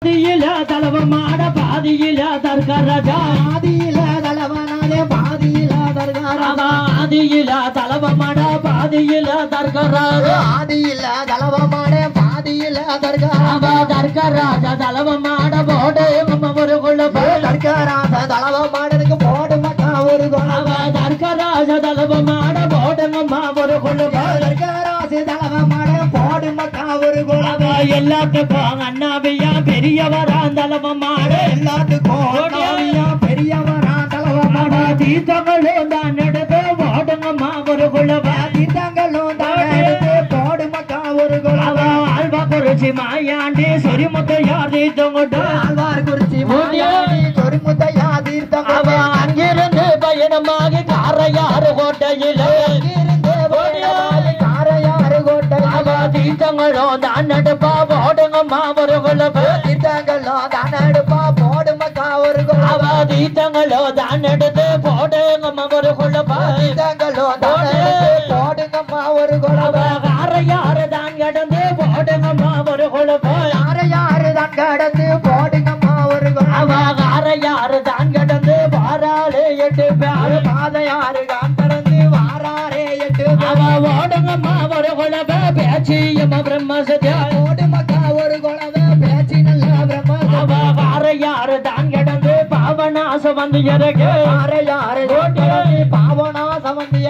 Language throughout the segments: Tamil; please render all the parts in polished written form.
தலவமான பாதியில தர்கராஜா ஆதியில தலவனாலே பாதியில தர்கராஜா ஆதியில தலவமான பாதியில தர்கராஜா ஆதியில தலவமான பாதியில தர்கராஜா தர்கராஜா தலவமான போடு நம்ம ஒரு குளம் தர்கராஜா தலவமானதுக்கு போடு மக்கா ஒரு குளம் தர்கராஜா தலவமான போடு நம்ம ஒரு குளம் தர்கராஜா தலவமான போடு மக்கா ஒரு குளம் எல்லாத்துக்கும் அண்ணாவியா பெரியவரா தலவமான எல்லாத்துக்கும் அண்ணாவியா பெரியவரா தலவமான தீர்த்தங்களும் தான் எடுத்து போடுங்கம்மா ஒரு குளம் தீர்த்தங்களும் தான் எடுத்து போடு மக்கா ஒரு குளம் ஆழ்வா குறிச்சி மாயாண்டி சொரிமுத்தையா தீர்த்தங்கொண்டு ஆழ்வார் குறிச்சி மாயாண்டி சொரிமுத்தையா தீர்த்தம் அங்கிருந்து பயணமாகி காரையாறு கோட்டையில் காரையாறு கோட்டை தீர்த்தங்களும் தான் எடுப்பா போடுங்கம்மா ஒரு குளம் தீர்த்தங்களும் தான் எடுப்பா போடுமக்கா ஒரு குளம் தீர்த்தங்களும் தான் எடுத்து போடுங்கம்மா ஒரு குளம் தீர்த்தங்களும் தான் எடுத்து போடுங்கம்மா ஒரு குளம் காரையாறு தான் கடந்து போடுங்கம்மா ஒரு குளம் காரையாறு தான் கடந்து போடுங்கம்மா ஒரு குளம் காரையாறு தான் கடந்து வாராளே எட்டு பேரு பாதையாறு தான் கடந்து வாராரே எட்டு ஓடுங்கம்மா ஒரு குளம் பேச்சியம்மா பிரம்மசத்யா ஓடுமக்கா ஒரு குளம் பேச்சி நல்ல பிரம்ம காரையாறு தான் கடந்து பாவனாசம் வந்து இறகு காரையாறு பாவனாசம் வந்து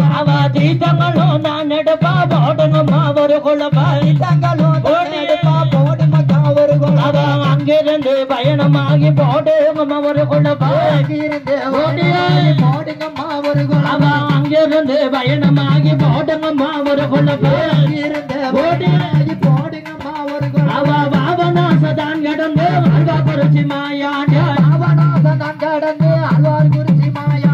தீர்த்தங்களும் தான் எடுப்பா போடுங்கம்மா ஒரு குளம் தீர்த்தங்களும் எடுப்பா போடுமக்கா ஒரு குளம் அங்கிருந்து பயணமாகி போடுங்கம்மா ஒரு குளம் அங்கிருந்து போடுங்கம்மா ஒரு குளம் அங்கிருந்து பயணமாகி போடுங்கம்மா ஒரு குளம் அங்கிருந்து போடுங்கம்மா ஒரு குளம் பாவனாசதான் கடந்து அல்வா குறிச்சி மாயாண்ட பாவனாசதான் கடந்து அல்வார் குறிச்சி மாயா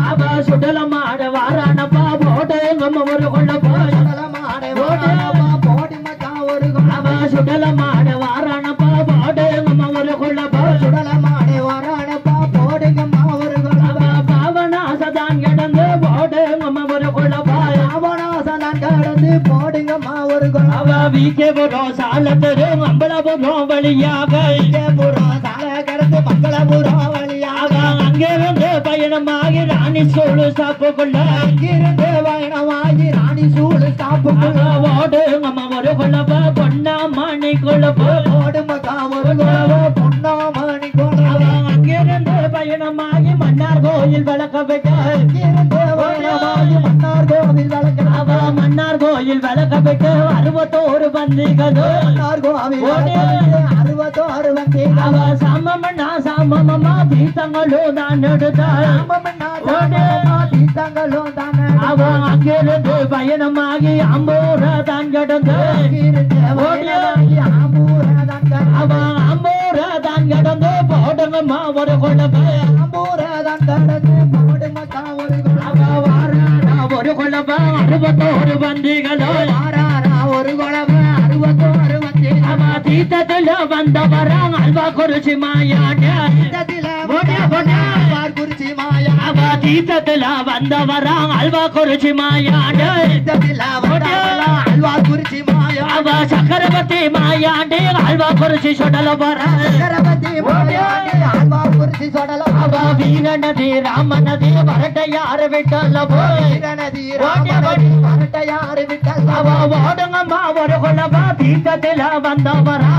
சுடலமாட வாரானப்பா போடுங்கம்மா ஒரு குளம் சுடலமாட போடுங்கம்மா போடுமக்கா ஒரு குளம் சுடலமாட வாரானப்பா போடுங்கம்மா ஒரு குளம் சுடலமாட வாரானப்பா போடுங்கம்மா ஒரு குளம் பாவனாசதான் கடந்து போடுங்கம்மா ஒரு குளம் பாவனாசதான் கடந்து போடுங்கம்மா ஒரு குளம் வீக்கேபுரம் சாலத்தரு மங்களபுரம் வழியாக சால கடந்து மங்களபுரம் வழியாக அங்கிருந்து பயணமாகி ராணி சூழு சாப்புக்குள்ள அங்கிருந்து பயணமாகி ராணி சூழு சாப்புக்குள்ள ஓடுங்கம்மா ஒரு குளம் பொன்னாமணி குளம் ஓடுமக்கா ஒரு குளம் பொன்னாமணி குளம் அங்கிருந்து பயணமாகி மன்னார் கோயில் வளர்க்க வைக்க அங்கிருந்து பயணமாகி மன்னார் கோயில் வளர்க்க மன்னார் கோயில் வளர்க்க வைக்க 61 பந்திகளும் மன்னார் கோவில் 61 பந்திகள் சாமமண்ணா சாமமம்மா தீர்த்தங்களும் தான் எடுத்தா சாமமண்ணா சாமமம்மா தீர்த்தங்களும் தான் அங்கிருந்து பயணமாகி அம்பூர தான் கடந்து அம்பூர தான் கடந்து போடுங்கம்மா ஒரு குளம் அம்பூர தான் கடந்து போடுங்கம்மா ஒரு குளம் வாரானா ஒரு குளம் 61 பந்திகளும் வாரானா ஒரு குளம் 61 பந்திகள் தீர்த்தத்தில் வந்தவராங்க அல்வா குறிச்சி மாயாண்ட குறிச்சி மாயா தீர்த்தத்தில் வந்தவராங்க அல்வா குறிச்சி மாயாண்ட அல்வா குறிச்சி மாயா சக்கரவர்த்தி மாயாண்டி அல்வா குறிச்சி சொடல சக்கரவர்த்தி அல்வா குறிச்சி சொடல வீரநதி ராமநதி வரட்டையாறு விட்டல வீரநதி ராமநதி வரட்டையாறு விட்டல ஓடுங்கம்மா ஒரு குளம் தீர்த்தத்தில் வந்தவரா